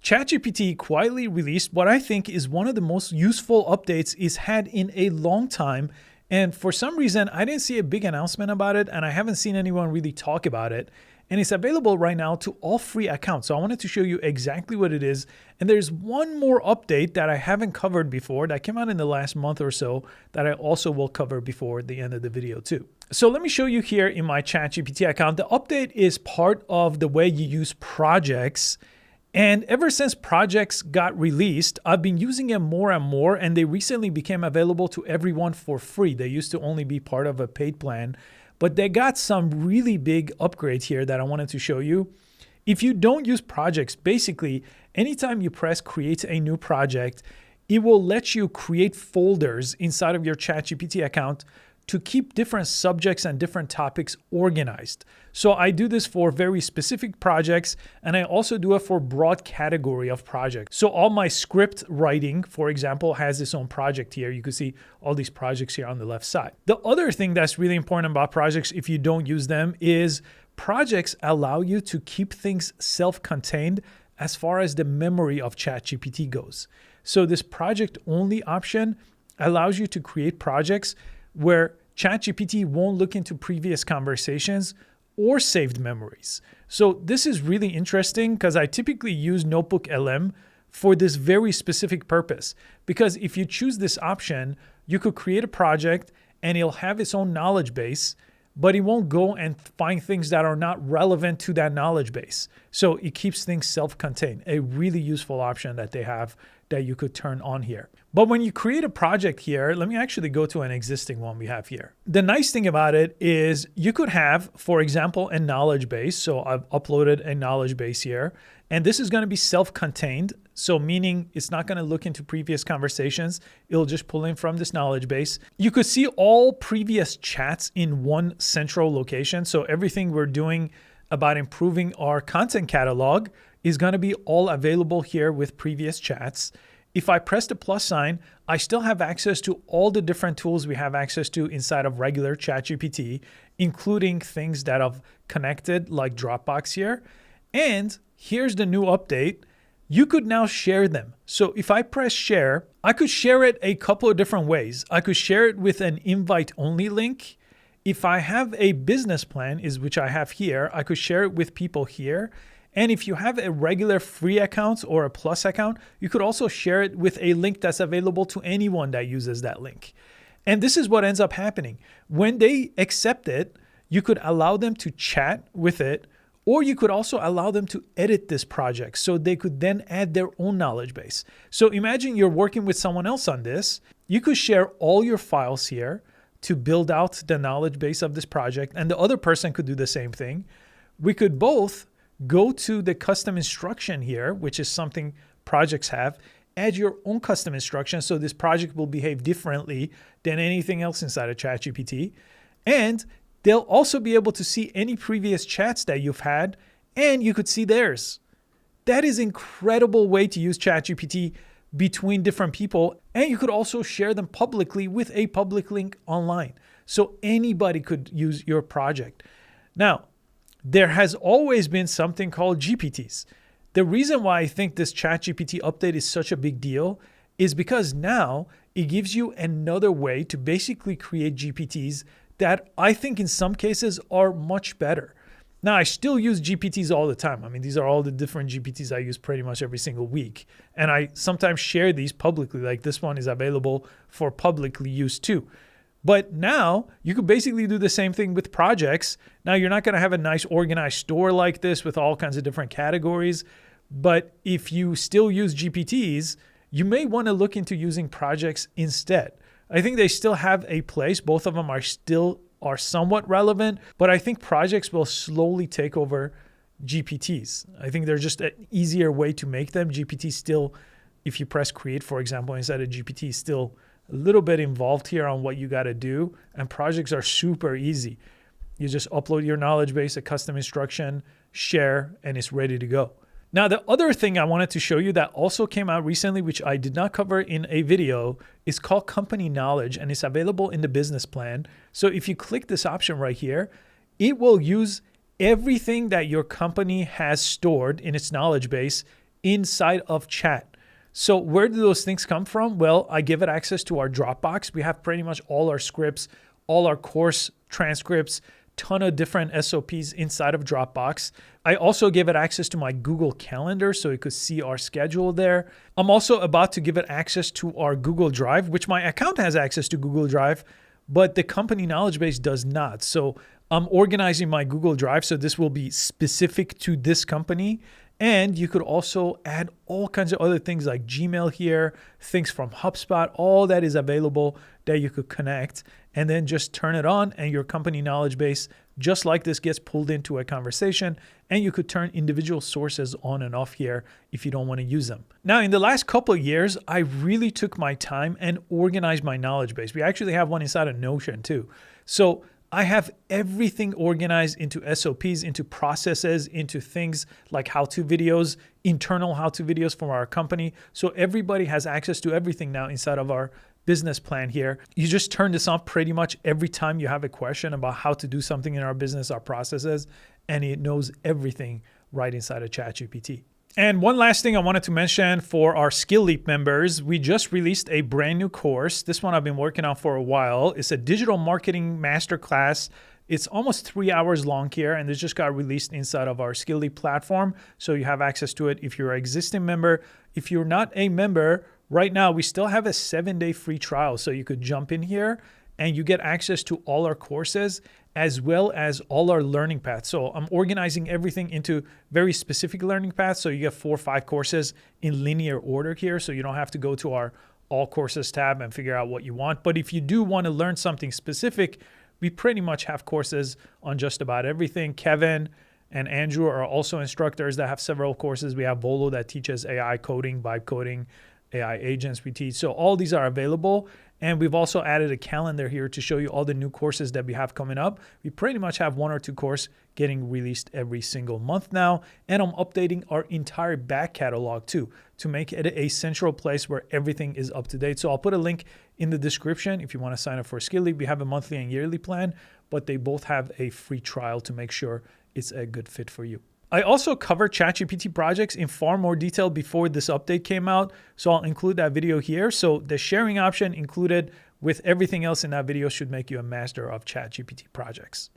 ChatGPT quietly released what I think is one of the most useful updates it's had in a long time. And for some reason, I didn't see a big announcement about it, and I haven't seen anyone really talk about it. And it's available right now to all free accounts. So I wanted to show you exactly what it is. And there's one more update that I haven't covered before that came out in the last month or so that I also will cover before the end of the video too. So let me show you here in my ChatGPT account. The update is part of the way you use projects. And ever since projects got released, I've been using them more and more, and they recently became available to everyone for free. They used to only be part of a paid plan, but they got some really big upgrades here that I wanted to show you. If you don't use projects, basically, anytime you press create a new project, it will let you create folders inside of your ChatGPT account to keep different subjects and different topics organized. So I do this for very specific projects, and I also do it for broad category of projects. So all my script writing, for example, has its own project here. You can see all these projects here on the left side. The other thing that's really important about projects, if you don't use them, is projects allow you to keep things self-contained as far as the memory of ChatGPT goes. So this project only option allows you to create projects where ChatGPT won't look into previous conversations or saved memories. So this is really interesting because I typically use Notebook LM for this very specific purpose. Because if you choose this option, you could create a project and it'll have its own knowledge base, but it won't go and find things that are not relevant to that knowledge base. So it keeps things self-contained, a really useful option that they have that you could turn on here. But when you create a project here, let me actually go to an existing one we have here. The nice thing about it is you could have, for example, a knowledge base. So I've uploaded a knowledge base here, and this is going to be self-contained. So meaning it's not going to look into previous conversations. It'll just pull in from this knowledge base. You could see all previous chats in one central location. So everything we're doing about improving our content catalog is going to be all available here with previous chats. If I press the plus sign, I still have access to all the different tools we have access to inside of regular ChatGPT, including things that I've connected like Dropbox here. And here's the new update. You could now share them. So if I press share, I could share it a couple of different ways. I could share it with an invite only link. If I have a business plan, which I have here, I could share it with people here. And if you have a regular free account or a plus account, you could also share it with a link that's available to anyone that uses that link. And this is what ends up happening. When they accept it, you could allow them to chat with it, or you could also allow them to edit this project so they could then add their own knowledge base. So imagine you're working with someone else on this. You could share all your files here to build out the knowledge base of this project, and the other person could do the same thing. We could both go to the custom instruction here, which is something projects have, add your own custom instruction so this project will behave differently than anything else inside of ChatGPT. And they'll also be able to see any previous chats that you've had, and you could see theirs. That is an incredible way to use ChatGPT between different people, and you could also share them publicly with a public link online. So anybody could use your project. Now, there has always been something called GPTs. The reason why I think this ChatGPT update is such a big deal is because now it gives you another way to basically create GPTs that I think in some cases are much better. Now, I still use GPTs all the time. I mean, these are all the different GPTs I use pretty much every single week. And I sometimes share these publicly, like this one is available for publicly use too. But now you could basically do the same thing with projects. Now you're not going to have a nice organized store like this with all kinds of different categories. But if you still use GPTs, you may want to look into using projects instead. I think they still have a place. Both of them are somewhat relevant, but I think projects will slowly take over GPTs. I think they're just an easier way to make them. GPT still, if you press create, for example, instead of GPT, still a little bit involved here on what you got to do, and projects are super easy. You just upload your knowledge base, a custom instruction, share, and it's ready to go. Now, the other thing I wanted to show you that also came out recently, which I did not cover in a video, is called Company Knowledge, and it's available in the business plan. So if you click this option right here, it will use everything that your company has stored in its knowledge base inside of chat. So where do those things come from? Well, I give it access to our Dropbox. We have pretty much all our scripts, all our course transcripts, ton of different SOPs inside of Dropbox. I also give it access to my Google Calendar so you could see our schedule there. I'm also about to give it access to our Google Drive, which my account has access to Google Drive, but the company knowledge base does not. So I'm organizing my Google Drive so this will be specific to this company. And you could also add all kinds of other things like Gmail here, things from HubSpot, all that is available that you could connect and then just turn it on and your company knowledge base, just like this, gets pulled into a conversation, and you could turn individual sources on and off here if you don't want to use them. Now, in the last couple of years, I really took my time and organized my knowledge base. We actually have one inside of Notion too. So I have everything organized into SOPs, into processes, into things like how-to videos, internal how-to videos from our company. So everybody has access to everything now inside of our business plan here. You just turn this on pretty much every time you have a question about how to do something in our business, our processes, and it knows everything right inside of ChatGPT. And one last thing I wanted to mention for our Skill Leap members, we just released a brand new course. This one I've been working on for a while. It's a digital marketing masterclass. It's almost 3 hours long here, and this just got released inside of our Skill Leap platform. So you have access to it if you're an existing member. If you're not a member, right now we still have a 7-day free trial. So you could jump in here and you get access to all our courses as well as all our learning paths. So I'm organizing everything into very specific learning paths. So you get 4 or 5 courses in linear order here. So you don't have to go to our all courses tab and figure out what you want. But if you do want to learn something specific, we pretty much have courses on just about everything. Kevin and Andrew are also instructors that have several courses. We have Volo that teaches AI coding, vibe coding, AI agents we teach. So all these are available. And we've also added a calendar here to show you all the new courses that we have coming up. We pretty much have 1 or 2 courses getting released every single month now. And I'm updating our entire back catalog too, to make it a central place where everything is up to date. So I'll put a link in the description if you want to sign up for Skill Leap. We have a monthly and yearly plan, but they both have a free trial to make sure it's a good fit for you. I also covered ChatGPT projects in far more detail before this update came out, so I'll include that video here. So the sharing option included with everything else in that video should make you a master of ChatGPT projects.